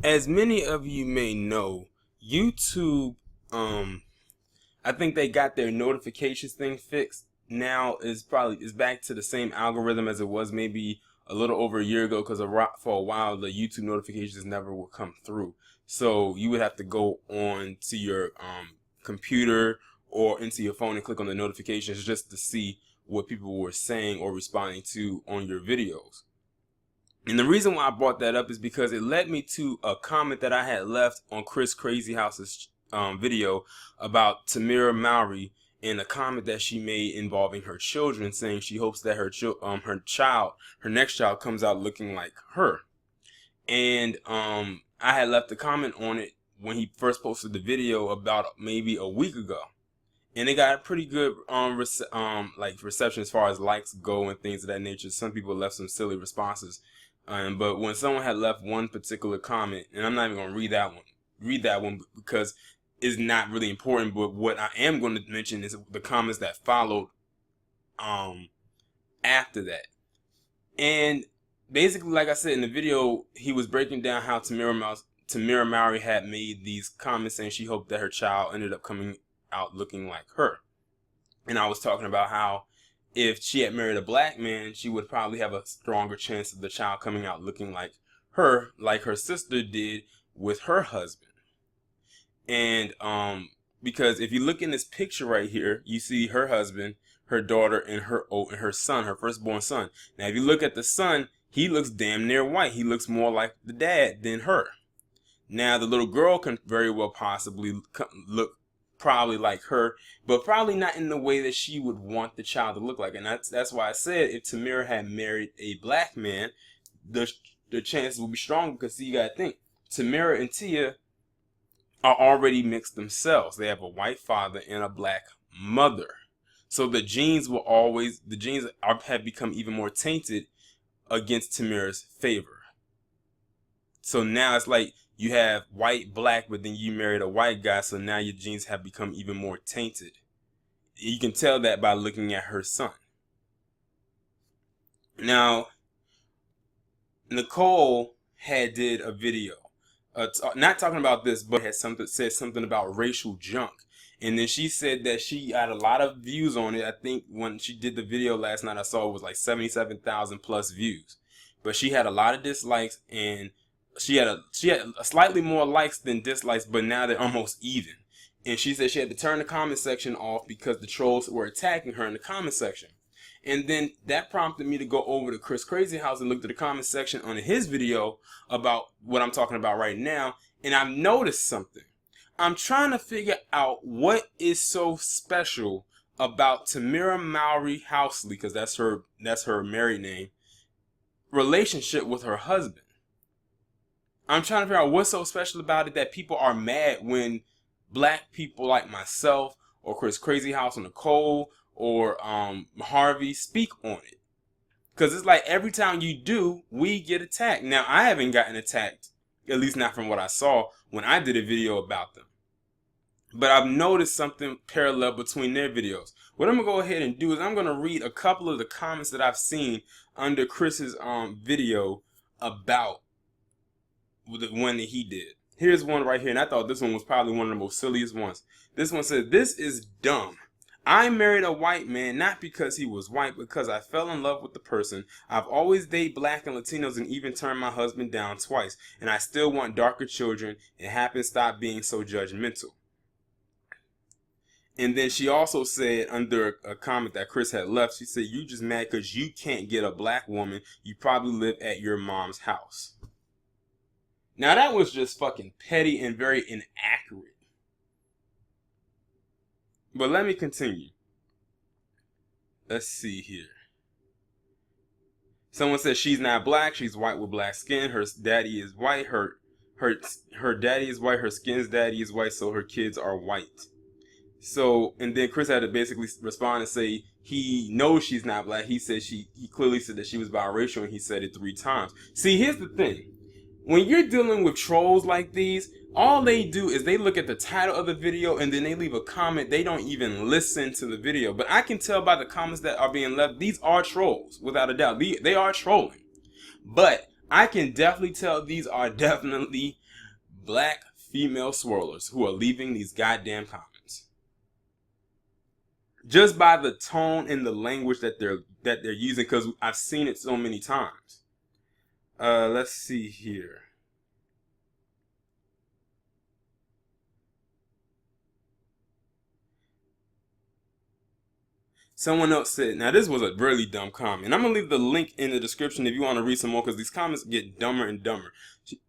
As many of you may know, YouTube, I think they got their notifications thing fixed. Now is back to the same algorithm as it was maybe a little over a year ago. Because for a while the YouTube notifications never would come through, so you would have to go on to your computer or into your phone and click on the notifications just to see what people were saying or responding to on your videos. And the reason why I brought that up is because it led me to a comment that I had left on Chris Crazy House's video about Tamira Mowry, and a comment that she made involving her children, saying she hopes that her next child, comes out looking like her. And I had left a comment on it when he first posted the video about maybe a week ago, and it got a pretty good reception as far as likes go and things of that nature. Some people left some silly responses, but when someone had left one particular comment, and I'm not even going to read that one because it's not really important. But what I am going to mention is the comments that followed after that. And basically, like I said in the video, he was breaking down how Tamira Mowry had made these comments saying she hoped that her child ended up coming out looking like her. And I was talking about how if she had married a black man, she would probably have a stronger chance of the child coming out looking like her sister did with her husband. And because if you look in this picture right here, you see her husband, her daughter, and her son, her firstborn son. Now, if you look at the son, he looks damn near white. He looks more like the dad than her. Now, the little girl can very well possibly look probably like her, but probably not in the way that she would want the child to look like. And that's why I said if Tamira had married a black man, the chances would be stronger. Because see, you gotta think, Tamira and Tia are already mixed themselves. They have a white father and a black mother, so the genes have become even more tainted against Tamira's favor. So now it's like you have white, black, but then you married a white guy, so now your genes have become even more tainted. You can tell that by looking at her son. Now, Nicole did a video, not talking about this, but said something about racial junk. And then she said that she had a lot of views on it. I think when she did the video last night, I saw it was like 77,000 plus views. But she had a lot of dislikes, and she had a slightly more likes than dislikes, but now they're almost even. And she said she had to turn the comment section off because the trolls were attacking her in the comment section. And then that prompted me to go over to Chris Crazy House and look at the comment section on his video about what I'm talking about right now. And I've noticed something. I'm trying to figure out what is so special about Tamira Mowry Housley, because that's her married name, relationship with her husband. I'm trying to figure out what's so special about it that people are mad when black people like myself or Chris Crazy House or Nicole or Harvey speak on it. Because it's like every time you do, we get attacked. Now, I haven't gotten attacked, at least not from what I saw when I did a video about them. But I've noticed something parallel between their videos. What I'm going to go ahead and do is I'm going to read a couple of the comments that I've seen under Chris's video about the one that he did. Here's one right here, and I thought this one was probably one of the most silliest ones. This one says, "This is dumb. I married a white man not because he was white, because I fell in love with the person. I've always dated black and Latinos and even turned my husband down twice. And I still want darker children and haven't stopped being so judgmental." And then she also said under a comment that Chris had left, she said, "You just mad because you can't get a black woman. You probably live at your mom's house." Now that was just fucking petty and very inaccurate. But let me continue. Let's see here. Someone says she's not black, she's white with black skin. Her daddy is white. Her daddy is white. Her skin's daddy is white, so her kids are white. So, and then Chris had to basically respond and say he knows she's not black. He clearly said that she was biracial, and he said it 3 times. See, here's the thing. When you're dealing with trolls like these, all they do is they look at the title of the video and then they leave a comment. They don't even listen to the video. But I can tell by the comments that are being left, these are trolls, without a doubt. They are trolling. But I can definitely tell these are definitely black female swirlers who are leaving these goddamn comments. Just by the tone and the language that they're using, because I've seen it so many times. Let's see here. Someone else said, now this was a really dumb comment. I'm going to leave the link in the description if you want to read some more, because these comments get dumber and dumber.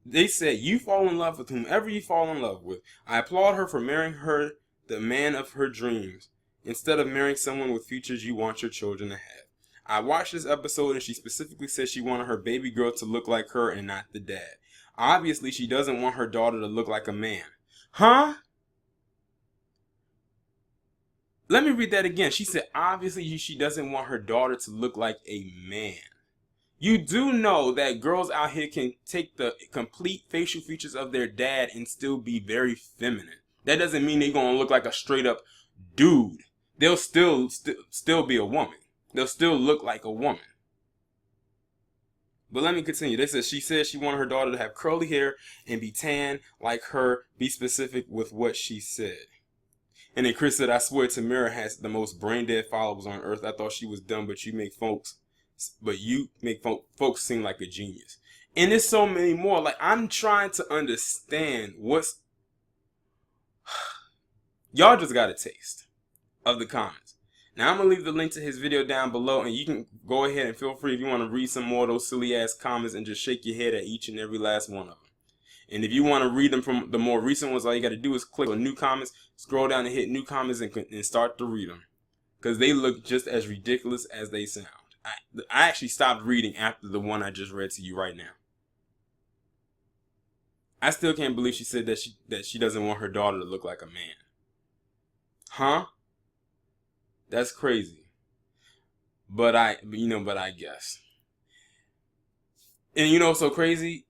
They said, you fall in love with whomever you fall in love with. I applaud her for marrying her, the man of her dreams, instead of marrying someone with futures you want your children to have. I watched this episode and she specifically said she wanted her baby girl to look like her and not the dad. Obviously, she doesn't want her daughter to look like a man. Huh? Let me read that again. She said, obviously, she doesn't want her daughter to look like a man. You do know that girls out here can take the complete facial features of their dad and still be very feminine. That doesn't mean they're going to look like a straight up dude. They'll still be a woman. They'll still look like a woman. But let me continue. They said she said she wanted her daughter to have curly hair and be tan like her. Be specific with what she said. And then Chris said, I swear Tamara has the most brain dead followers on earth. I thought she was dumb, but you make folks seem like a genius. And there's so many more. Like, I'm trying to understand what's... Y'all just got a taste of the comments. Now, I'm going to leave the link to his video down below, and you can go ahead and feel free if you want to read some more of those silly ass comments and just shake your head at each and every last one of them. And if you want to read them from the more recent ones, all you got to do is click on new comments, scroll down and hit new comments and start to read them. Because they look just as ridiculous as they sound. I actually stopped reading after the one I just read to you right now. I still can't believe she said that she doesn't want her daughter to look like a man. Huh? That's crazy. But I guess. And you know what's so crazy?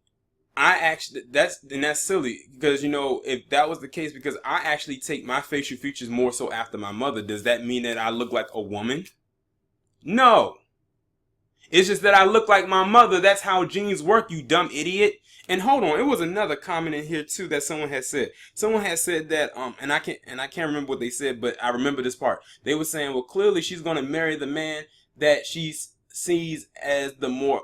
That's silly, because if that was the case, because I actually take my facial features more so after my mother, does that mean that I look like a woman? No. It's just that I look like my mother. That's how genes work, you dumb idiot. And hold on, it was another comment in here too that someone had said. Someone had said that and I can't remember what they said, but I remember this part. They were saying, well, clearly she's going to marry the man that she sees as the more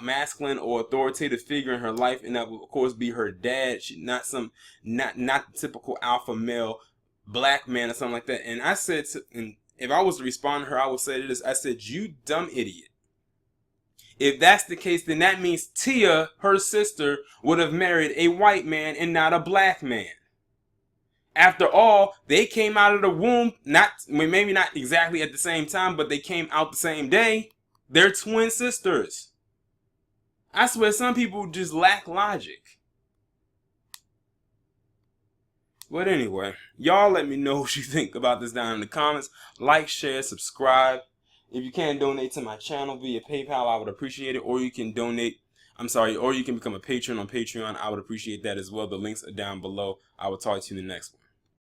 masculine or authoritative figure in her life, and that will of course be her dad. She not the typical alpha male black man or something like that. And I said, and if I was to respond to her, I would say to this. I said, you dumb idiot. If that's the case, then that means Tia, her sister, would have married a white man and not a black man. After all, they came out of the womb, maybe not exactly at the same time, but they came out the same day. They're twin sisters. I swear some people just lack logic. But anyway, y'all let me know what you think about this down in the comments. Like, share, subscribe. If you can donate to my channel via PayPal, I would appreciate it. Or you can or you can become a patron on Patreon. I would appreciate that as well. The links are down below. I will talk to you in the next one.